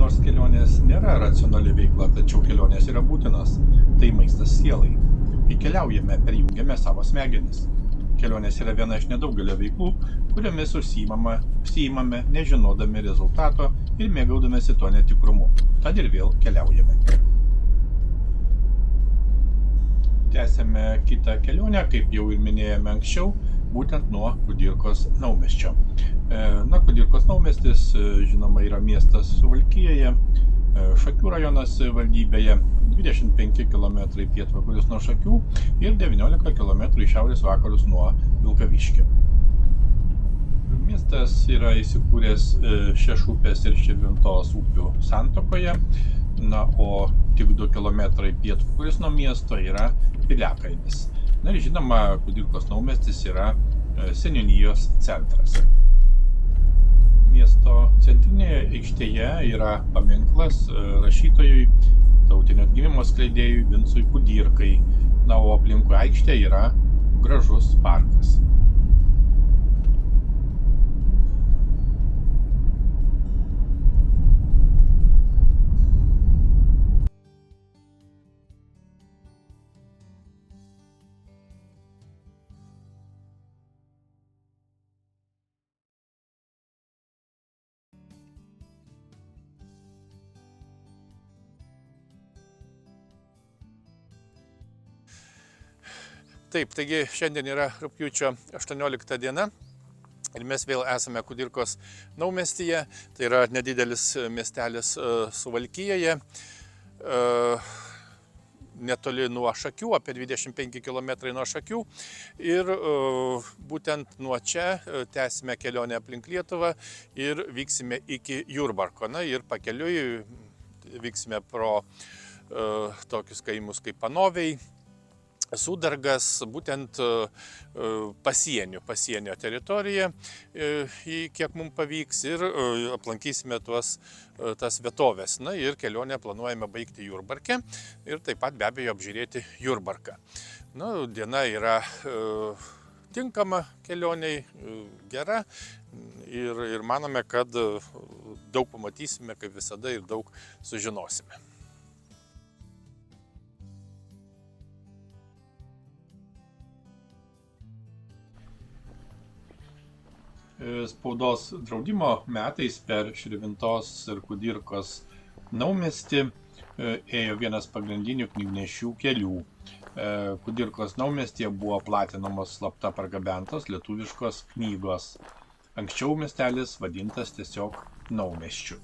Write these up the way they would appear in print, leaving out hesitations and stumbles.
Nors kelionės nėra racionali veikla, tačiau kelionės yra būtinos. Tai maistas sielai. Kai keliaujame, perjungiame savo smegenis. Kelionės yra viena iš nedaugelio veiklų, kuriomis užsiimame nežinodami rezultato ir mėgaudamėsi to netikrumu. Tad ir vėl keliaujame. Tęsėme kitą kelionę, kaip jau ir minėjome anksčiau, būtent nuo Kudirkos naumiesčio. Kudirkos naumiestis, žinoma, yra miestas Suvalkijoje, Šakių rajonas valdybėje, 25 km pietvakarius nuo Šakių ir 19 km į šiaurės vakarus nuo Vilkaviškio. Miestas yra įsikūręs Šešupės ir Širvintos upių santakoje, o tik 2 km pietvakarius nuo miesto yra Piliakalnis. Ir žinoma, Kudirkos naumiestis yra seniūnijos centras. Miesto centrinėje aikštėje yra paminklas rašytojui, tautinio atgimimo skleidėjui Vincui Kudirkai, o aplinkui aikštę yra gražus parkas. Taip, taigi šiandien yra rugpjūčio 18 diena ir mes vėl esame Kudirkos naumiestyje. Tai yra nedidelis miestelis Suvalkijoje, netoli nuo Šakių, apie 25 km nuo Šakių. Ir būtent nuo čia tęsime kelionę aplink Lietuvą ir vyksime iki Jurbarko. Ir pakeliui vyksime pro tokius kaimus kaip Panoviai, Sudargas, būtent pasienio teritoriją, kiek mums pavyks, ir aplankysime tas vietovės. Ir kelionę planuojame baigti Jurbarke ir taip pat be abejo apžiūrėti Jurbarką. Diena yra tinkama kelioniai, gera ir manome, kad daug pamatysime, kaip visada, ir daug sužinosime. Spaudos draudimo metais per Širvintos ir Kudirkos naumiestį ėjo vienas pagrindinių knygnešių kelių. Kudirkos naumiestyje buvo platinamos slapta pargabentos lietuviškos knygos. Anksčiau miestelis vadintas tiesiog naumiesčiu.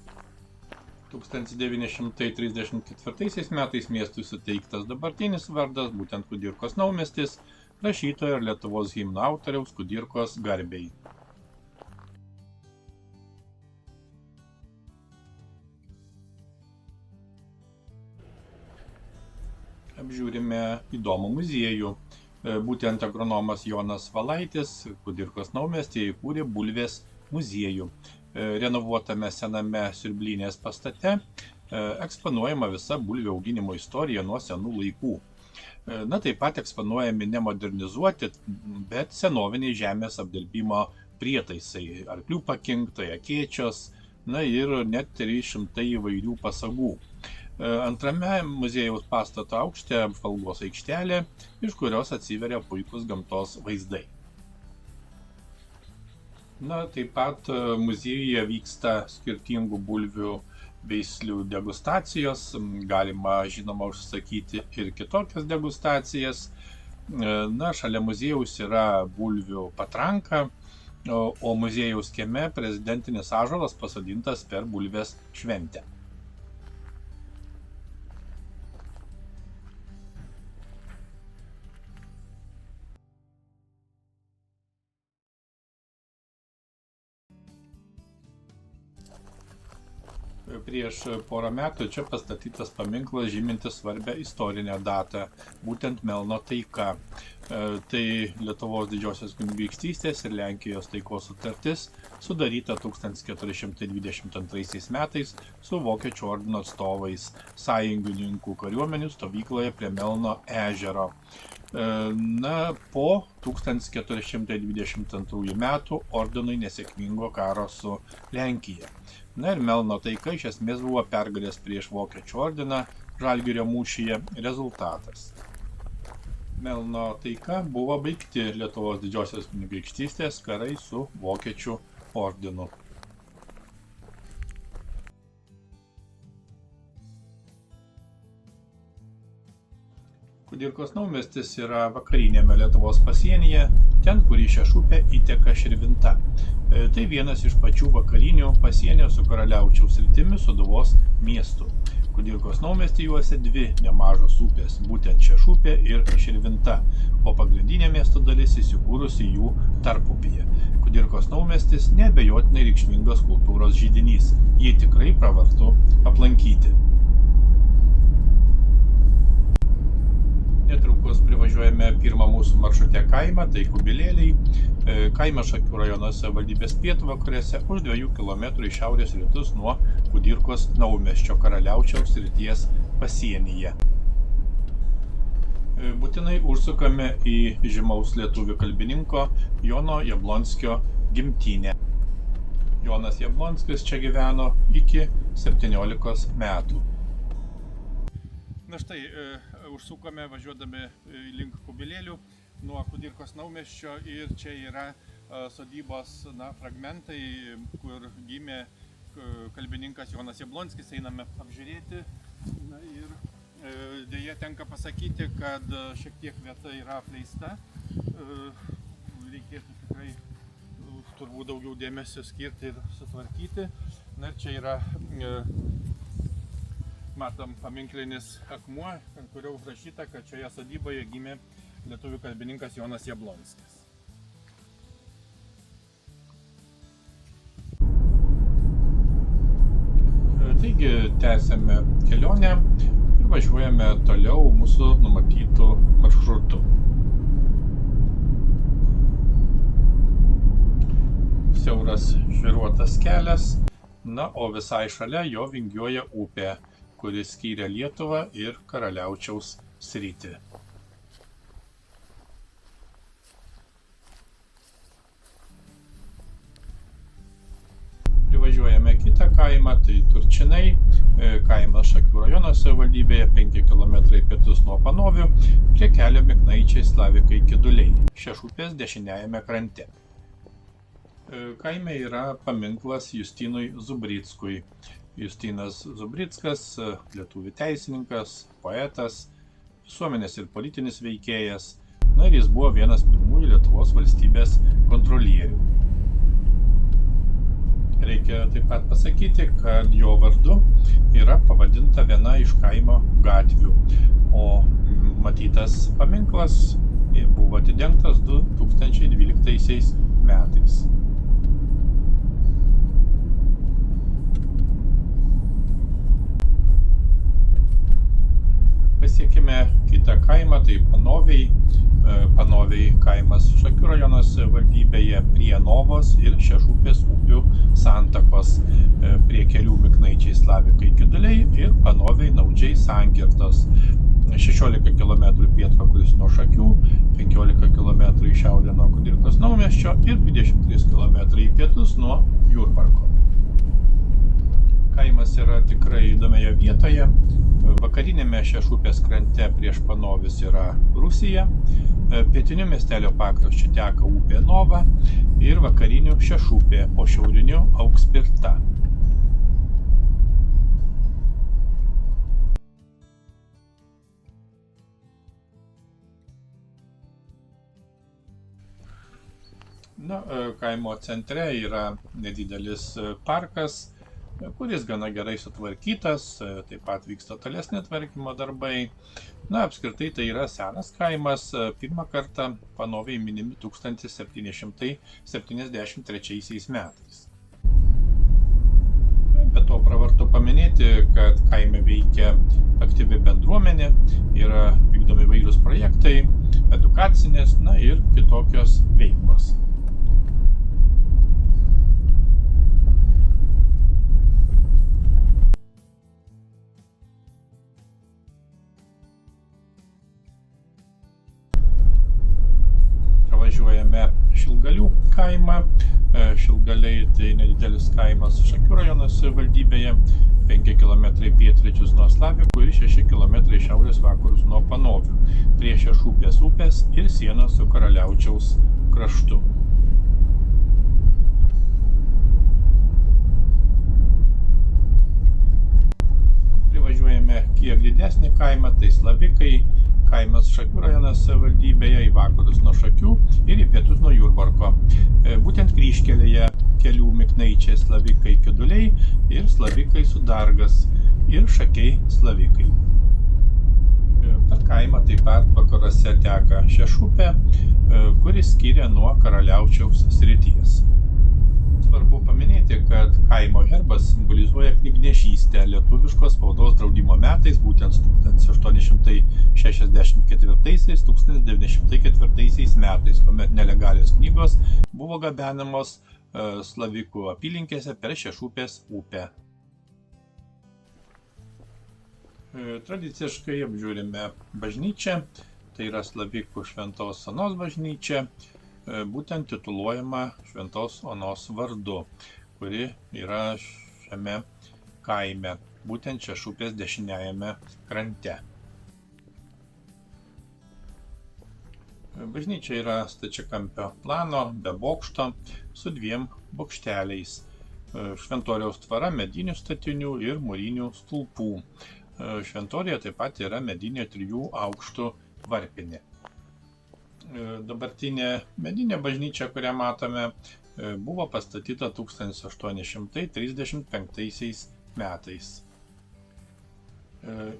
1934 metais miestui suteiktas dabartinis vardas, būtent Kudirkos naumiestis, rašytojo ir Lietuvos himno autoriaus Kudirkos garbei. Apžiūrime įdomų muziejų. Būtent agronomas Jonas Valaitis Kudirkos naumiestyje įkūrė bulvės muziejų. Renovuotame sename siurblynės pastate eksponuojama visa bulvių auginimo istorija nuo senų laikų. Taip pat eksponuojami nemodernizuoti, bet senoviniai žemės apdirbimo prietaisai, arklių pakinktai, akėčios, ir net 300 įvairių pasagų. Antrame muziejaus pastato aukšte apžvalgos aikštelė, iš kurios atsiveria puikūs gamtos vaizdai. Taip pat muziejuje vyksta skirtingų bulvių veislių degustacijos, galima žinoma užsakyti ir kitokias degustacijas. Šalia muziejaus yra bulvių patranka, o muziejaus kieme prezidentinis ąžuolas pasodintas per bulvės šventę. Prieš porą metų čia pastatytas paminklas žymintis svarbią istorinę datą, būtent Melno taika. Tai Lietuvos Didžiosios kunigaikštystės ir Lenkijos taikos sutartis sudaryta 1422 metais su Vokiečių ordino atstovais sąjungininkų kariuomenių stovykloje prie Melno ežero. Po 1422 metų ordinui nesėkmingo karo su Lenkija. Ir Melno taika iš esmės buvo pergalės prieš Vokiečių ordiną Žalgirio mūšyje rezultatas. Melno taika buvo baigti Lietuvos Didžiosios kunigaikštystės karai su Vokiečių ordinu. Kudirkos naumiestis yra vakariniame Lietuvos pasienyje, ten, kur į Šešupę įteka Širvinta. Tai vienas iš pačių vakarinių pasienio su Karaliaučiaus sritimi Sūduvos miestų. Kudirkos naumiestį juosia dvi nemažos upės, būtent Šešupė ir Širvinta, o pagrindinė miesto dalis įsikūrusi jų tarpupyje. Kudirkos naumiestis neabejotinai reikšmingas kultūros židinys, jį tikrai pravartu aplankyti. Netrukus privažiuojame pirmą mūsų maršrute kaimą, tai Kubilėliai. Kaimas Šakių rajono savivaldybės pietvakariuose už 2 km į šiaurės rytus nuo Kudirkos naumiesčio Karaliaučiaus srities pasienyje. Būtinai užsukame į žymaus lietuvių kalbininko Jono Jablonskio gimtinę. Jonas Jablonskis čia gyveno iki 17 metų. Na štai, užsukome važiuodami link Kubilėlių nuo Kudirkos naumiesčio ir čia yra sodybos fragmentai, kur gimė kalbininkas Jonas Jablonskis, einame apžiūrėti. Ir dėja tenka pasakyti, kad šiek tiek vieta yra apleista, reikėtų tikrai turbūt daugiau dėmesio skirti ir sutvarkyti. Ir čia yra matom paminklinis akmuo, ant kurio užrašyta, kad šioje sodyboje gimė lietuvių kalbininkas Jonas Jablonskis. Taigi tęsiame kelionę ir važiuojame toliau mūsų numatytų maršrutų. Siauras žvyruotas kelias, o visai šalia jo vingiuoja upė, kuris skyrė Lietuvą ir Karaliaučiaus sritį. Privažiuojame kitą kaimą, tai Turčinai, kaimas Šakių rajono savivaldybėje, 5 km pietus nuo Panovių, prie kelio Miknaičiai Slavikai Kiduliai, Šešupės dešiniajame krante. Kaime yra paminklas Justinui Zubrickui. Justinas Zubrickas, lietuvių teisininkas, poetas, visuomenės ir politinis veikėjas, ir jis buvo vienas pirmųjų Lietuvos valstybės kontrolierių. Reikia taip pat pasakyti, kad jo vardu yra pavadinta viena iš kaimo gatvių, o matytas paminklas buvo atidengtas 2012 metais. Pasiekime kitą kaimą, tai Panoviai. Panoviai kaimas Šakių rajono savivaldybėje prie Novos ir Šešupės upių santakos, prie kelių Miknaičiai Slavikai Kiduliai ir Panoviai Naudžiai sankirtos. 16 km pietvakarius nuo Šakių, 15 km į šiaurę nuo Kudirkos naumiesčio ir 23 km į pietus nuo Jurbarko. Kaimas yra tikrai įdomioje vietoje. Vakarinėme Šešupės krante prieš Panovius yra Rusija, pietiniu miestelio pakraščiu teka upė Nova ir vakariniu Šešupė, o šiauriniu Aukspirta. Kaimo centre yra nedidelis parkas, kuris gana gerai sutvarkytas, taip pat vyksta tolesni tvarkymo darbai. Apskritai tai yra senas kaimas, pirmą kartą Panoviai minimi 1773 metais. Be to pravartu paminėti, kad kaime veikia aktyvi bendruomenė, yra vykdomi įvairūs projektai, edukacinės, na ir kitokios veiklos. Pravažiuojame Šilgalių kaimą. Šilgaliai tai nedidelis kaimas Šakių rajono savivaldybėje, 5 km pietryčius nuo Slavikų ir 6 km šiaurės vakarus nuo Panovių, prie Šešupės upės ir sienos su Karaliaučiaus kraštu. Privažiuojame kiek didesnį kaimą, tai Slavikai, kaimas Šakių rajono savivaldybėje, į vakarus nuo Šakių ir į pietus nuo Jurbarko. Būtent kryžkelėje kelių Miknaičiai Slavikai Keduliai ir Slavikai Sudargas ir Šakiai Slavikai. Per kaimą taip pat vakaruose teka Šešupė, kuris skiria nuo Karaliaučiaus srities. Svarbu paminėti, kad kaimo herbas simbolizuoja knygnešystę lietuviškos spaudos draudimo metais, būtent 1864–1904 metais, kuomet nelegalios knygos buvo gabenamos Slavikų apylinkėse per Šešupės upę. Tradiciškai apžiūrime bažnyčią, tai yra Slavikų Šventos Onos bažnyčia, būtent tituluojama Šventos Onos vardu, kuri yra šiame kaime, būtent Šešupės dešiniajame krante. Bažnyčia yra stačiakampio plano, be bokšto, su 2 bokšteliais. Šventoriaus tvara medinių statinių ir mūrinių stulpų. Šventorija taip pat yra medinė 3 aukštų varpinė. Dabartinė medinė bažnyčia, kurią matome, buvo pastatyta 1835 metais.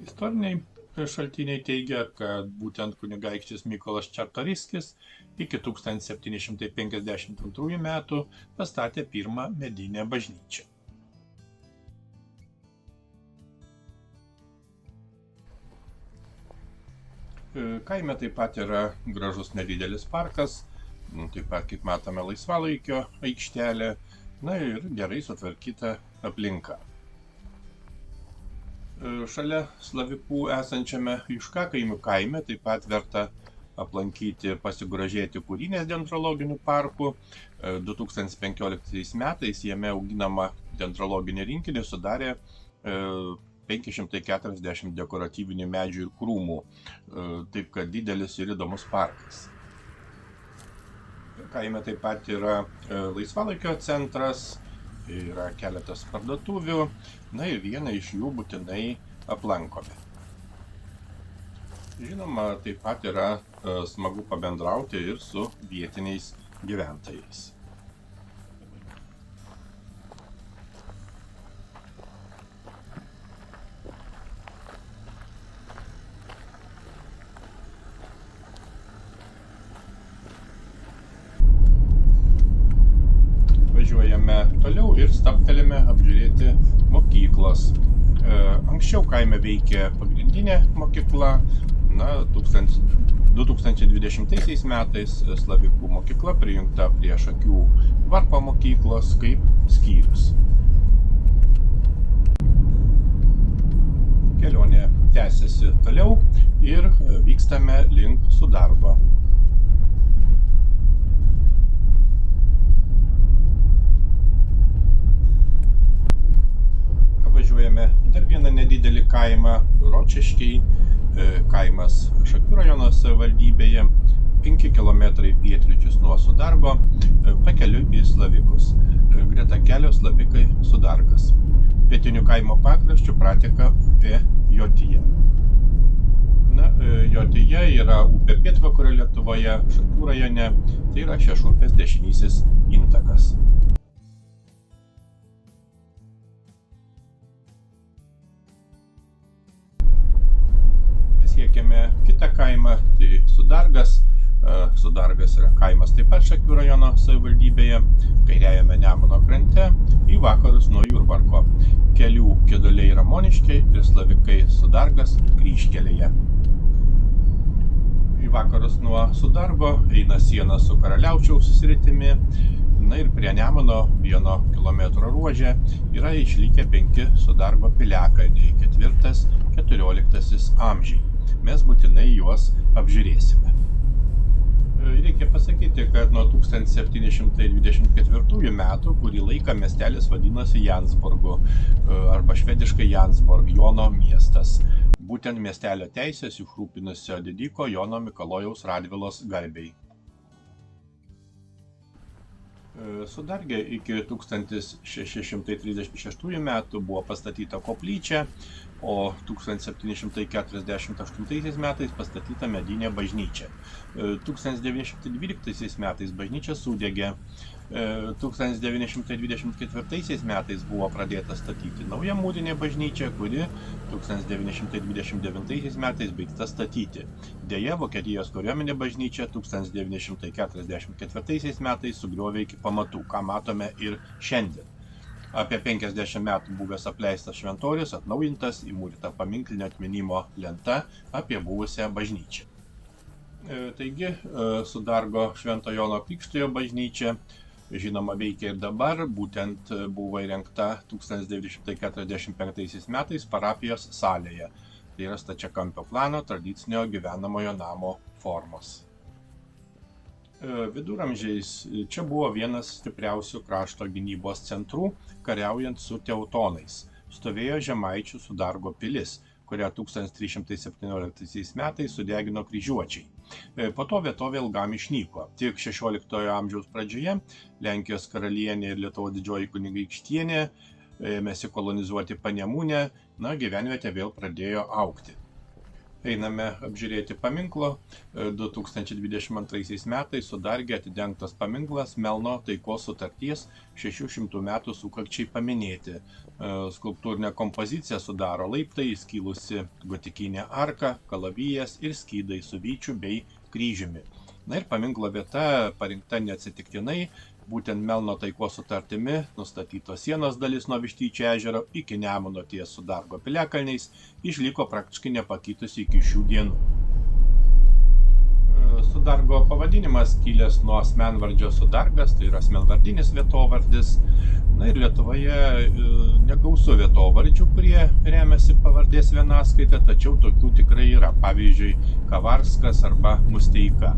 Istoriniai šaltiniai teigia, kad būtent kunigaikštis Mykolas Čartoriskis iki 1752 metų pastatė pirmą medinę bažnyčią. Kaime taip pat yra gražus nedidelis parkas, taip pat, kaip matome, laisvalaikio aikštelė, na ir gerai sutvarkyta aplinka. Šalia Slavikų esančiame Juškakaimių kaime taip pat verta aplankyti, pasigrožėti Kūrynės dendrologiniu parku. 2015 metais jame auginama dendrologinį rinkinį sudarė 540 dekoratyvinių medžių ir krūmų, taip kad didelis ir įdomus parkas. Kaime taip pat yra laisvalaikio centras, yra keletas parduotuvių, na ir vieną iš jų būtinai aplankome. Žinoma, taip pat yra smagu pabendrauti ir su vietiniais gyventojais. Važiuojame toliau ir stabtelime apžiūrėti mokyklos. Anksčiau kaime veikė pagrindinė mokykla, 2020 metais Slavikų mokykla prijungta prie Šakių varpo mokyklos kaip skyrius. Kelionė tęsiasi toliau ir vykstame link Sudargo. Važiuojame dar vieną nedidelį kaimą, Ročiškiai, kaimas Šakių rajono savivaldybėje, 5 km pietryčius nuo Sudargo, pakeliui į Slavikus. Greta kelio Slavikai Sudargas. Pietinių kaimo pakraščių prateka upė Jotija. Jotija yra upė pietvakario Lietuvoje, Šakių rajone, tai yra Šešupės dešinysis intakas. Pasiekėme kitą kaimą, tai Sudargas. Sudargas yra kaimas taip pat Šakių rajono savivaldybėje, kairiajame Nemuno krante, į vakarus nuo Jurbarko. Kelių Keduliai Ramoniškiai ir Slavikai Sudargas kryžkelėje. Į vakarus nuo Sudargo eina siena su Karaliaučiaus sritimi. Na ir prie Nemuno 1 kilometro ruože yra išlikę 5 Sudargo piliakalniai 4–14 amžiai. Mes būtinai juos apžiūrėsime. Reikia pasakyti, kad nuo 1724 metų kurį laiką miestelis vadinosi Jansborgu arba švediškai Jansborg, Jono miestas. Būtent miestelio teisės išrūpinusio didiko Jono Mikalojaus Radvilos garbei. Sudarge iki 1636 metų buvo pastatyta koplyčia, o 1748 metais pastatyta medinė bažnyčia. 1912 metais bažnyčia sudegė. 1924 metais buvo pradėta statyti nauja mūrinė bažnyčia, kuri 1929 metais baigta statyti. Deja, Vokietijos kariuomenė bažnyčia 1944 metais sugriovė iki pamatų, ką matome ir šiandien. Apie 50 metų buvęs apleistas šventorius atnaujintas, įmūryta paminklinio atminimo lenta apie buvusią bažnyčią. Taigi, Sudargo Švento Jono Krikštytojo bažnyčia, žinoma, veikia ir dabar, būtent buvo įrengta 1945 metais parapijos salėje. Tai yra stačiakampio plano tradicinio gyvenamojo namo formos. Viduramžiais čia buvo vienas stipriausių krašto gynybos centrų, kariaujant su teutonais. Stovėjo Žemaičių Sudargo pilis, kurią 1317 metais sudegino kryžiuočiai. Po to vietovė ilgam išnyko. Tik 16 amžiaus pradžioje Lenkijos karalienė ir Lietuvos didžioji kunigaikštienė ėmėsi kolonizuoti Panemunę, gyvenvietė vėl pradėjo augti. Einame apžiūrėti paminklo. 2022 metais Sudarge atidengtas paminklas Melno taikos sutarties 600 metų sukakčiai paminėti. Skulptūrinę kompoziciją sudaro laiptai, įskilusi gotikinė arka, kalavijas ir skydai su vyčiu bei kryžiumi. Na ir paminklo vieta parinkta neatsitiktinai, būtent Melno taikos sutartimi nustatytos sienos dalis nuo Vištyčio ežero iki Nemuno ties Sudargo piliakalniais išliko praktiškai nepakitusi iki šių dienų. Sudargo pavadinimas kilęs nuo asmenvardžio Sudargas, tai yra asmenvardinis vietovardis. Na ir Lietuvoje negausu vietovardžių, kurie remiasi pavardės vienaskaita, tačiau tokių tikrai yra, pavyzdžiui, Kavarskas arba Musteika.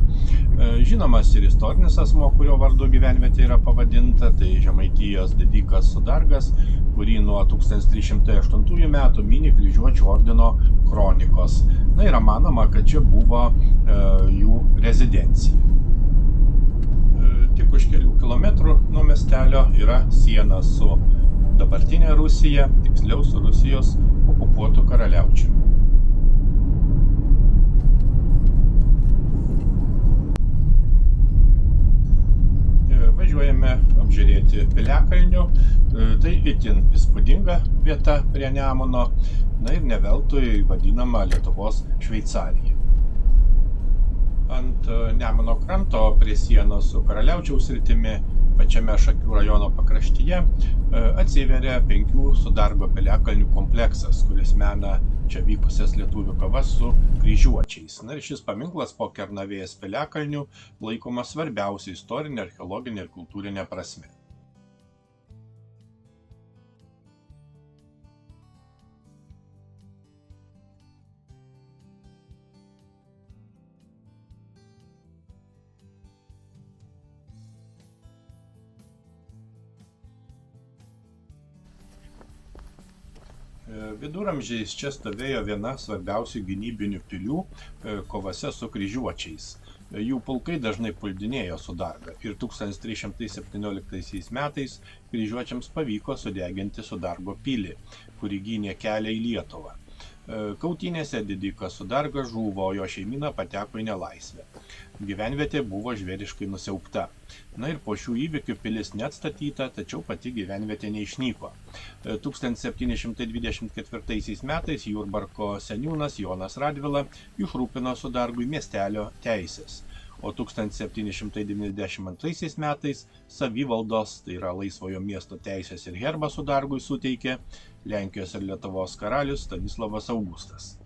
Žinomas ir istorinis asmuo, kurio vardu gyvenvietė yra pavadinta, tai Žemaitijos didikas Sudargas, kurį nuo 1308 metų mini kryžiuočių ordino kronikos. Na yra manoma, kad čia buvo jų rezidencija. Tik už kelių kilometrų nuo miestelio yra siena su dabartinė Rusija, tiksliau su Rusijos okupuotu Karaliaučiumi. Važiuojame apžiūrėti piliakalnių. Tai itin įspūdinga vieta prie Nemuno, na ir ne veltui vadinama Lietuvos Šveicarija. Ant Nemuno kranto prie sienos su Karaliaučiaus sritimi, pačiame Šakių rajono pakraštyje, atsiveria 5 Sudargo piliakalnių kompleksas, kuris mena čia vykusias lietuvių kovas su kryžiuočiais. Na ir šis paminklas po Kernavės piliakalnių laikomas svarbiausia istorinė, archeologinė ir kultūrinė prasme. Viduramžiais čia stovėjo viena svarbiausių gynybinių pilių kovose su kryžiuočiais. Jų pulkai dažnai puldinėjo Sudargą ir 1317 metais kryžiuočiams pavyko sudeginti Sudargo pilį, kuri gynė kelią į Lietuvą. Kautynėse didikas Sudargas žuvo, o jo šeimyna pateko į nelaisvę. Gyvenvietė buvo žvėriškai nusiaubta. Na ir po šių įvykių pilis neatstatyta, tačiau pati gyvenvietė neišnyko. 1724 metais Jurbarko seniūnas Jonas Radvila išrūpino Sudargui miestelio teisės, o 1792 metais savivaldos, tai yra laisvojo miesto teisės ir herbą Sudargui suteikė Lenkijos ir Lietuvos karalius Stanislavas Augustas.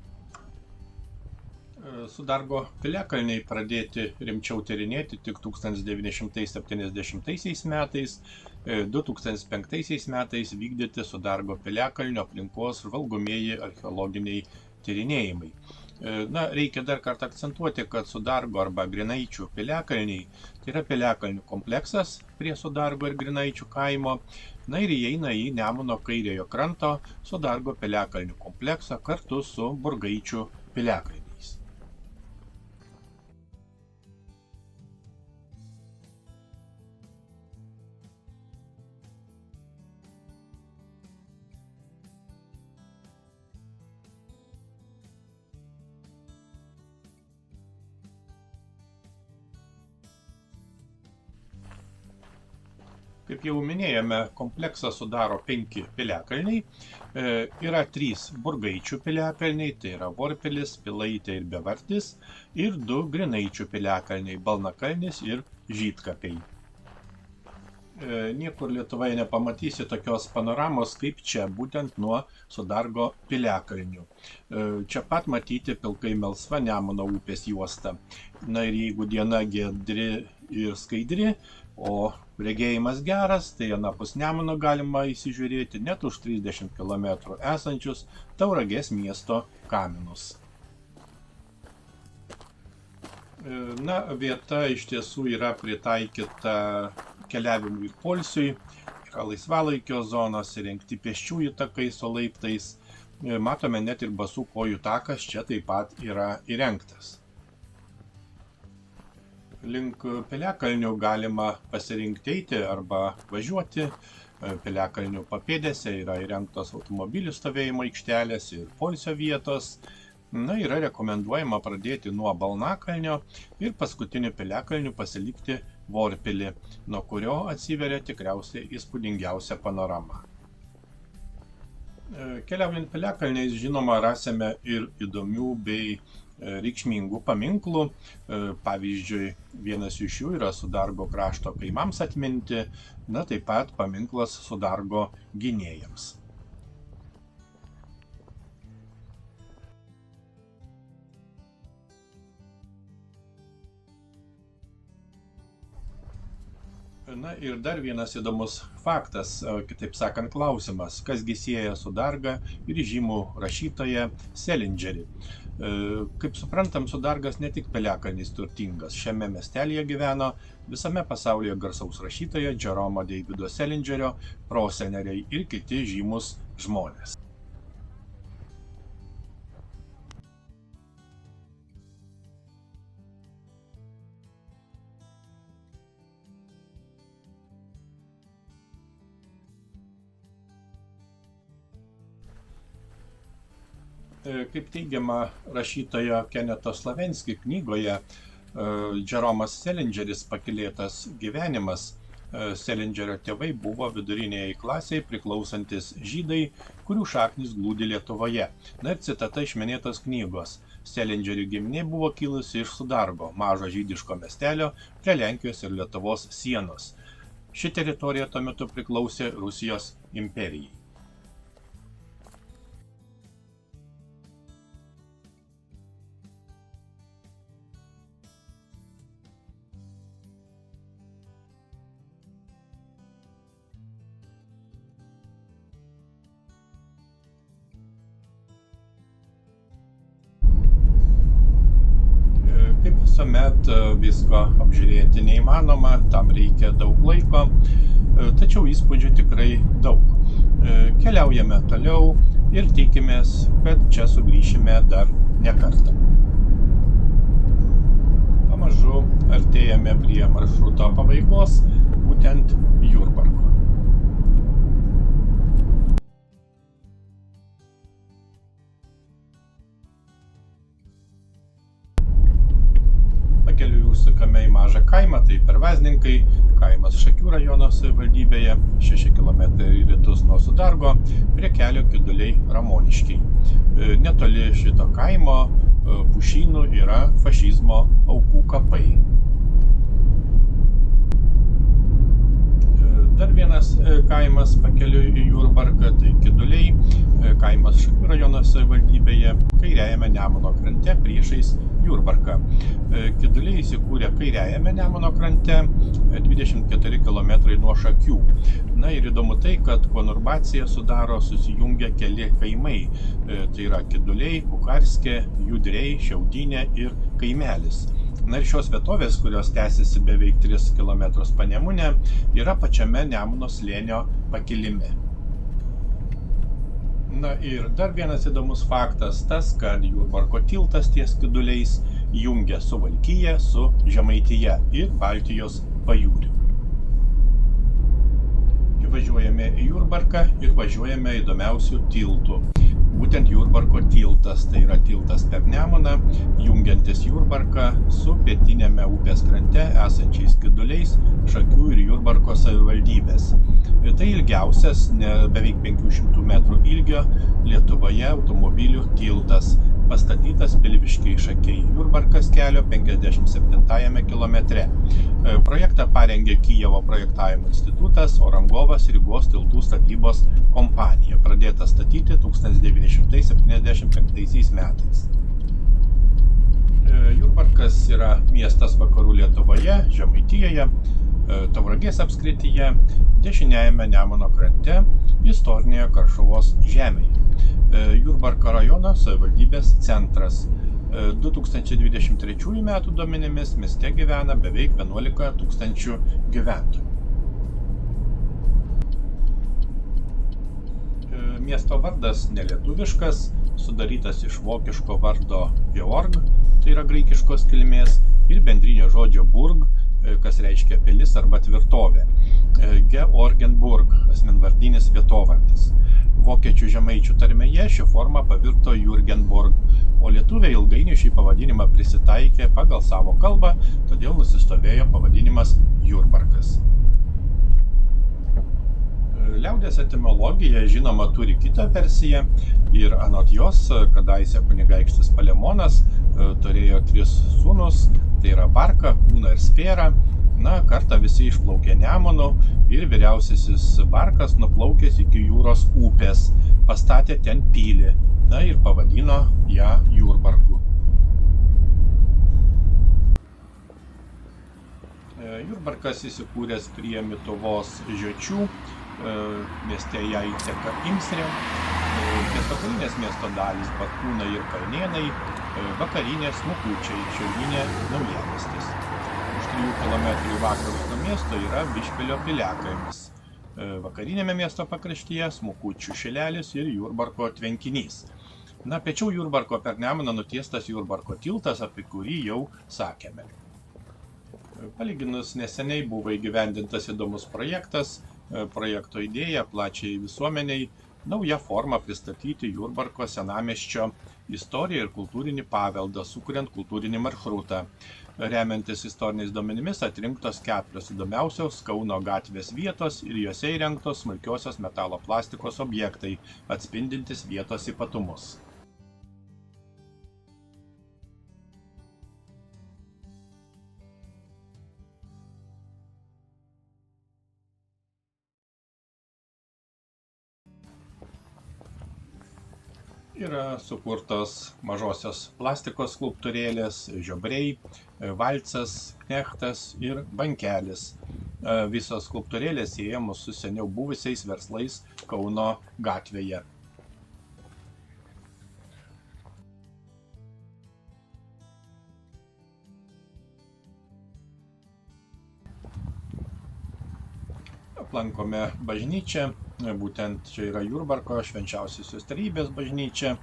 Sudargo piliakalniai pradėti rimčiau tyrinėti tik 1970 metais. 2005 metais vykdyti Sudargo piliakalnio aplinkos žvalgomieji archeologiniai tyrinėjimai. Reikia dar kartą akcentuoti, kad Sudargo arba Grinaičių piliakalniai tai yra piliakalnių kompleksas prie Sudargo ir Grinaičių kaimo, ir įeina į Nemuno kairiojo kranto Sudargo piliakalnių kompleksą kartu su Burgaičių piliakalniais. Kaip jau minėjome, kompleksą sudaro 5 piliakalniai. Yra 3 Burgaičių piliakalniai, tai yra Vorpilis, Pilaitė ir Bevartis, ir 2 Grinaičių piliakalniai, Balnakalnis ir Žydkapiai. Niekur Lietuvoje nepamatysi tokios panoramos kaip čia, būtent nuo Sudargo piliakalnių. Čia pat matyti pilkai melsva Nemuno upės juosta. Ir jeigu diena giedri ir skaidri, o regėjimas geras, tai anapus Nemuno galima įsižiūrėti net už 30 km esančius Tauragės miesto kaminus. Vieta iš tiesų yra pritaikyta keliavimui ir poilsiui, yra laisvalaikio zonos, įrengti pėsčiųjų takai su laiptais. Matome, net ir basų kojų takas čia taip pat yra įrengtas. Link piliakalnių galima pasirinkti eiti arba važiuoti. Piliakalnių papėdėse yra įrengtos automobilių stovėjimo aikštelės ir poilsio vietos. Yra rekomenduojama pradėti nuo Balnakalnio ir paskutinių piliakalnių pasilikti Vorpilį, nuo kurio atsiveria tikriausiai įspūdingiausia panorama. Keliaujant piliakalniais, žinoma, rasime ir įdomių bei reikšmingų paminklų. Pavyzdžiui, vienas iš jų yra Sudargo krašto kaimams atminti, taip pat paminklas Sudargo gynėjams. Ir dar vienas įdomus faktas, kitaip sakant klausimas, kasgi sieja Sudargą ir žymų rašytoją Selindžerį. Kaip suprantam, Sudargas ne tik piliakalnis turtingas, šiame miestelyje gyveno visame pasaulyje garsaus rašytojo Džeromo Deivido Selindžerio proseneliai ir kiti žymus žmonės. Kaip teigiama rašytojo Keneto Slavenski knygoje, Džeromas Selindžeris pakylėtas gyvenimas. Selindžerio tėvai buvo vidurinėjai klasiai priklausantis žydai, kurių šaknys glūdi Lietuvoje. Ir citata iš minėtos knygos. Selindžerių giminė buvo kilusi iš Sudargo, mažo žydiško miestelio prie Lenkijos ir Lietuvos sienos. Ši teritorija tuo metu priklausė Rusijos imperijai. Visuomet visko apžiūrėti neįmanoma, tam reikia daug laiko, tačiau įspūdžių tikrai daug. Keliaujame toliau ir tikimės, kad čia sugrįšime dar ne kartą. Pamažu artėjame prie maršruto pabaigos, būtent Jurbarko. Pakeliui užsukame į mažą kaimą, tai Pervazninkai, kaimas Šakių rajono savivaldybėje, 6 km į rytus nuo Sudargo, prie kelio Kiduliai Ramoniškiai. Netoli šito kaimo pušynų yra fašizmo aukų kapai. Dar vienas kaimas pakeliui į Jurbarką, tai Kiduliai, kaimas Šakių rajono savivaldybėje, kairiajame Nemuno krante priešais Jurbarką. Kiduliai įsikūrė kairiajame Nemuno krante, 24 km nuo Šakių. Na ir įdomu tai, kad konurbaciją sudaro susijungia keli kaimai. Tai yra Kiduliai, Kukarskė, Judriai, Šiaudinė ir Kaimelis. Na ir šios vietovės, kurios tęsiasi beveik 3 km panemunę, yra pačiame Nemuno slėnio pakilime. Na ir dar vienas įdomus faktas tas, kad Jurbarko tiltas ties Kiduliais jungia Suvalkiją su Žemaitija ir Baltijos pajūriu. Įvažiuojame į Jurbarką ir važiuojame įdomiausių tiltų. Būtent Jurbarko tiltas, tai yra tiltas per Nemuną, jungiantis Jurbarką su pietinėme upės krante esančiais Kiduliais, Šakių ir Jurbarko savivaldybės. Tai ilgiausias, beveik 500 metrų ilgio Lietuvoje automobilių tiltas, pastatytas Pilviškiai Šakiai Jurbarkas kelio 57 kilometre. Projektą parengė Kijevo projektavimo institutas, o rangovas Rygos tiltų statybos kompanija, pradėta statyti 1975 metais. Jurbarkas yra miestas vakarų Lietuvoje, Žemaitijoje, Tauragės apskrityje, dešiniajame Nemuno krante, istorinėje Karšuvos žemėje. Jurbarko rajono savivaldybės centras. 2023 metų duomenimis mieste gyvena beveik 11 000 gyventojų. Miesto vardas nelietuviškas, sudarytas iš vokiško vardo Georg, tai yra graikiškos kilmės, ir bendrinio žodžio burg, kas reiškia pilis arba tvirtovė. Georgenburg, asmenvardinis vietovardis. Vokiečių žemaičių tarmėje ši forma pavirto Jurgenburg, o lietuviai ilgainiui šį pavadinimą prisitaikė pagal savo kalbą, todėl nusistovėjo pavadinimas Jurbarkas. Liaudies etimologija, žinoma, turi kitą versiją ir anot jos, kadaise kunigaikštis Palemonas turėjo 3 sūnus, tai yra Barką, Kūną ir Spėrą. Na, kartą visi išplaukė Nemunu ir vyriausiasis Barkas nuplaukęs iki jūros upės, pastatė ten pilį, na ir pavadino ją Jurbarku. Jurbarkas įsikūręs prie Mituvos žiočių, mieste ją įteka Imsrė, pietvakarinės miesto dalys Barkūnai ir Kalnėnai, vakarinės Mukučiai, šiaurinė Naujamiestis. Už 3 km į vakarus nuo miesto yra Bišpilio piliakalnis. Vakarinėme miesto pakraštyje Smukučių šilelis ir Jurbarko tvenkinys. Na, piečiau Jurbarko per Nemuną nutiestas Jurbarko tiltas, apie kurį jau sakėme. Palyginus neseniai buvo įgyvendintas įdomus projektas, projekto idėja plačiai visuomeniai, nauja forma pristatyti Jurbarko senamiesčio istoriją ir kultūrinį paveldą, sukuriant kultūrinį maršrutą. Remiantis istoriniais duomenimis atrinktos 4 įdomiausios Kauno gatvės vietos ir jose įrengtos smulkiosios metalo plastikos objektai, atspindintys vietos ypatumus. Yra sukurtos mažosios plastikos skulptūrėlės, žiobriai, valcas, knechtas ir bankelis. Visos skulptūrėlės siejamos su seniau buvusiais verslais Kauno gatvėje. Aplankome bažnyčią, būtent čia yra Jurbarko švenčiausiosios trejybės bažnyčia,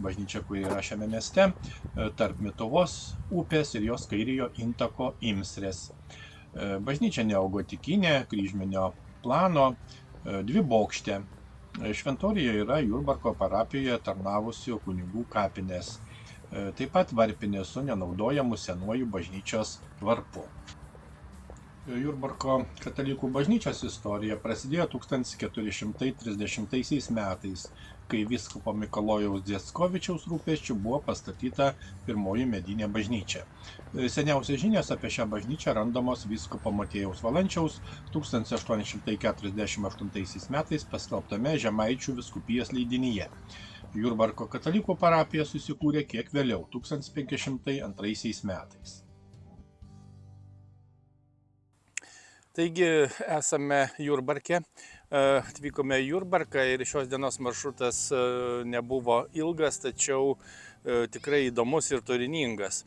bažnyčia, kuri yra šiame mieste, tarp Mituvos upės ir jos kairiojo intako Imsrės. Bažnyčia neogotikinė, kryžminio plano, 2 bokštė. Šventorijoje yra Jurbarko parapijoje tarnavusių kunigų kapinės. Taip pat varpinė su nenaudojamu senuoju bažnyčios varpu. Jurbarko katalikų bažnyčios istorija prasidėjo 1430 metais, kai vyskupo Mikalojaus Dzieckovičiaus rūpesčiu buvo pastatyta pirmoji medinė bažnyčia. Seniausios žinios apie šią bažnyčią randamos vyskupo Motiejaus Valančiaus 1848 metais paskelbtame Žemaičių vyskupijos leidinyje. Jurbarko katalikų parapija susikūrė kiek vėliau, 1502 metais. Taigi esame Jurbarke, atvykome į Jurbarką ir šios dienos maršrutas nebuvo ilgas, tačiau tikrai įdomus ir turiningas.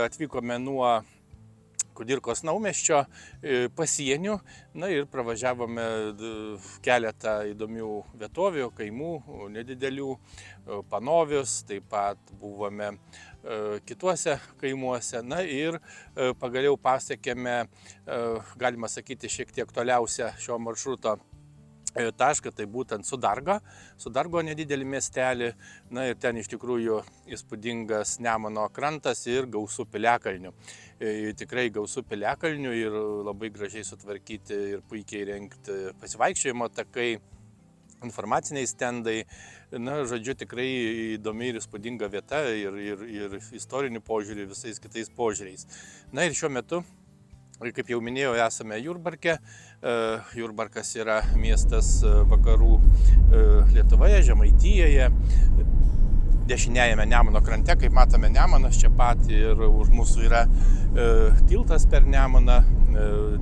Atvykome nuo Kudirkos naumiesčio pasienių, ir pravažiavome keletą įdomių vietovių, kaimų, nedidelių, Panovius, taip pat buvome kituose kaimuose, ir pagaliau pasiekėme, galima sakyti, šiek tiek toliausią šio maršruto tašką, tai būtent Sudargo nedidelį miestelį, ir ten iš tikrųjų įspūdingas Nemuno krantas ir gausų piliakalnių. Tikrai gausų piliakalnių ir labai gražiai sutvarkyti ir puikiai rengti pasivaikščiojimo takai, informaciniai stendai. Žodžiu, tikrai įdomi ir įspūdinga vieta ir istoriniu požiūriu, visais kitais požiūriais. Ir šiuo metu, kaip jau minėjau, esame Jurbarke. Jurbarkas yra miestas vakarų Lietuvoje, Žemaitijoje, dešiniajame Nemuno krante, kaip matome Nemunas čia pat, ir už mūsų yra tiltas per Nemuną,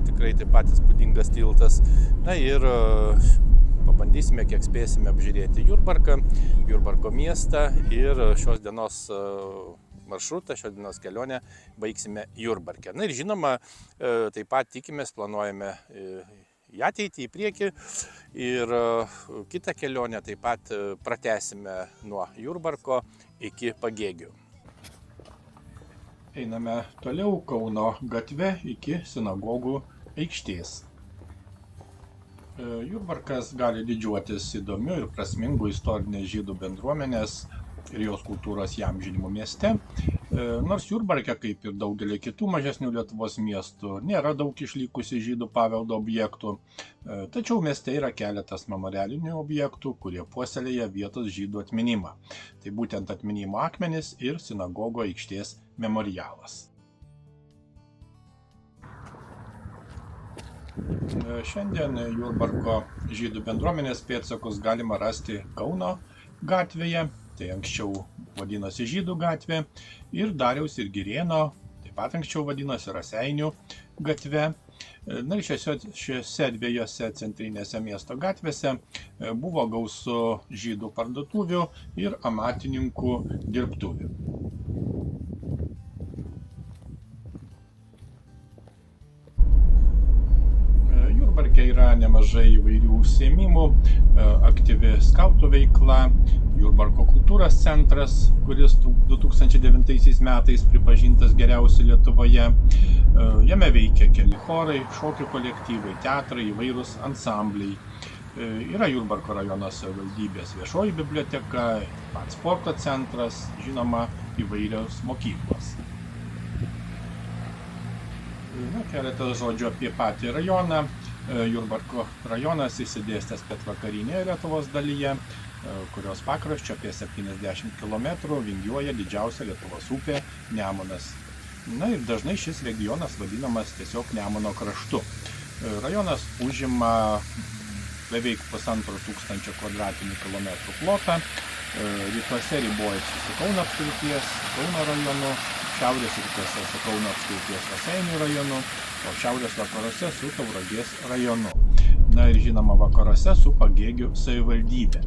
tikrai taip pat įspūdingas tiltas. Ir pabandysime, kiek spėsime, apžiūrėti Jurbarką, Jurbarko miestą ir šios dienos maršrutą, šios dienos kelionę baigsime Jurbarke. Ir žinoma, taip pat tikimės, planuojame į ateitį, į priekį, ir kitą kelionę taip pat pratęsime nuo Jurbarko iki Pagėgių. Einame toliau Kauno gatve iki sinagogų aikštės. Jurbarkas gali didžiuotis įdomiu ir prasmingu istorinės žydų bendruomenės ir jos kultūros įamžinimu mieste. Nors Jurbarke, kaip ir daugelį kitų mažesnių Lietuvos miestų, nėra daug išlikusių žydų paveldo objektų, tačiau mieste yra keletas memorialinių objektų, kurie puoselėja vietos žydų atminimą. Tai būtent atminimo akmenys ir sinagogo aikštės memorialas. Šiandien Jurbarko žydų bendruomenės pėdsakus galima rasti Kauno gatvėje, tai anksčiau vadinosi Žydų gatvė, ir Dariaus ir Girėno, taip pat anksčiau vadinosi Raseinių gatve. Ir šiuose dviejose centrinėse miesto gatvėse buvo gausu žydų parduotuvių ir amatininkų dirbtuvių. Jurbarke yra nemažai įvairių užsiėmimų, aktyvi skautų veikla, Jurbarko kultūros centras, kuris 2009 metais pripažintas geriausiu Lietuvoje. Jame veikia keli chorai, šokių kolektyvai, teatrai, įvairūs ansambliai. Yra Jurbarko rajono savivaldybės viešoji biblioteka, pats sporto centras, žinoma, įvairios mokyklos. Keletas žodžių apie patį rajoną. Jurbarko rajonas išsidėstęs pietvakarinėje Lietuvos dalyje, kurios pakraščio apie 70 km vingiuoja didžiausia Lietuvos upė Nemunas. Ir dažnai šis regionas vadinamas tiesiog Nemuno kraštu. Rajonas užima beveik 1500 kvadratinių kilometrų plotą. Rytuose ribojasi su Kauno apskrities, Kauno rajonu, šiaurės rytuose su Kauno apskrities Raseinių rajonu, o šiaurės vakaruose su Tauragės rajonu. Ir žinoma, vakaruose su Pagėgių savivaldybė.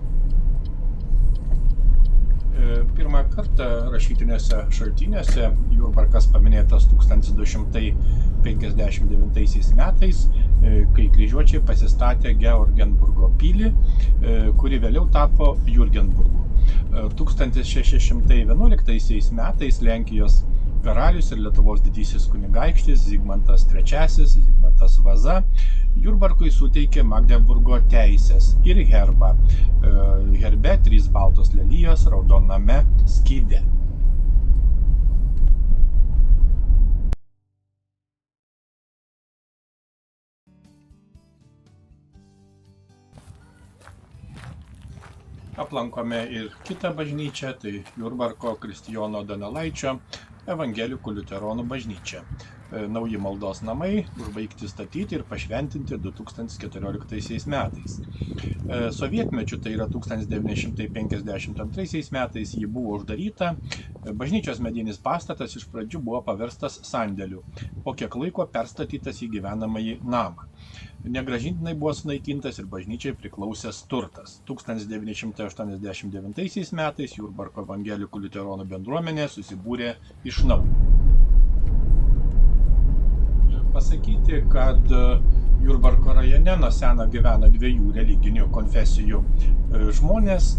Pirmą kartą rašytiniuose šaltiniuose Jurbarkas paminėtas 1259 metais, kai kryžiuočiai pasistatė Georgenburgo pilį, kuri vėliau tapo Jurgenburgu. 1611 metais Lenkijos karalius ir Lietuvos didysis kunigaikštis Zigmantas III, Zigmantas Vaza, Jurbarkui suteikė Magdeburgo teises ir herbą. Herbe 3 baltos lelijos raudoname skyde. Aplankome ir kitą bažnyčią, tai Jurbarko Kristijono Donelaičio evangelikų liuteronų bažnyčia. nauji maldos namai užbaigti statyti ir pašventinti 2014 metais. Sovietmečiu, tai yra 1952 metais, ji buvo uždaryta. Bažnyčios medinis pastatas iš pradžių buvo paverstas sandėliu, po kiek laiko perstatytas į gyvenamąjį namą. Negrąžintinai buvo sunaikintas ir bažnyčiai priklausęs turtas. 1989 metais Jurbarko evangelikų liuteronų bendruomenė susibūrė iš naujo. Pasakyti, kad Jurbarko rajone nuo seno gyvena dviejų religinių konfesijų žmonės.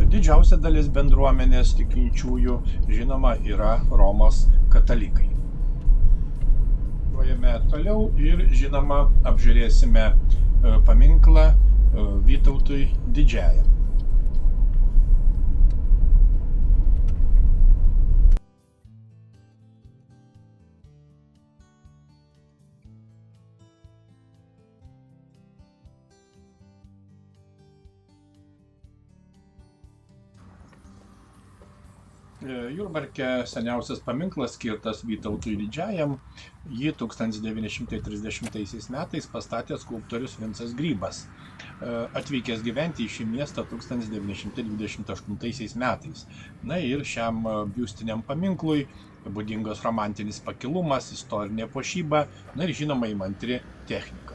Didžiausia dalis bendruomenės tikinčiųjų, žinoma, yra Romos katalikai. Važiuojame toliau ir, žinoma, apžiūrėsime paminklą Vytautui Didžiajam. Jurbarke seniausias paminklas skirtas Vytautui Didžiajam. Jį 1930 metais pastatė skulptorius Vincas Grybas, atvykęs gyventi į šį miestą 1928 metais. Na ir šiam biustiniam paminklui būdingas romantinis pakilumas, istorinė puošyba, na ir žinoma įmantri technika.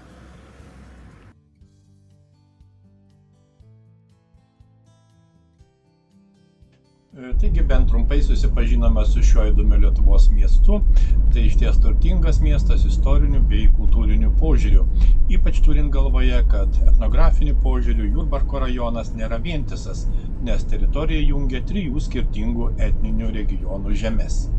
Taigi bent trumpai susipažinome su šiuo įdomiu Lietuvos miestu. Tai išties turtingas miestas istoriniu bei kultūriniu požiūriu. Ypač turint galvoje, kad etnografiniu požiūriu Jurbarko rajonas nėra vientisas, nes teritorija jungia 3 skirtingų etninių regionų žemes.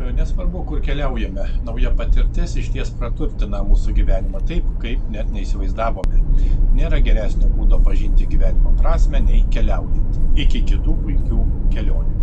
Nesvarbu, kur keliaujame, nauja patirtis išties praturtina mūsų gyvenimą taip, kaip net neįsivaizdavome. Nėra geresnio būdo pažinti gyvenimo prasmę nei keliaujant. Iki kitų puikių kelionių.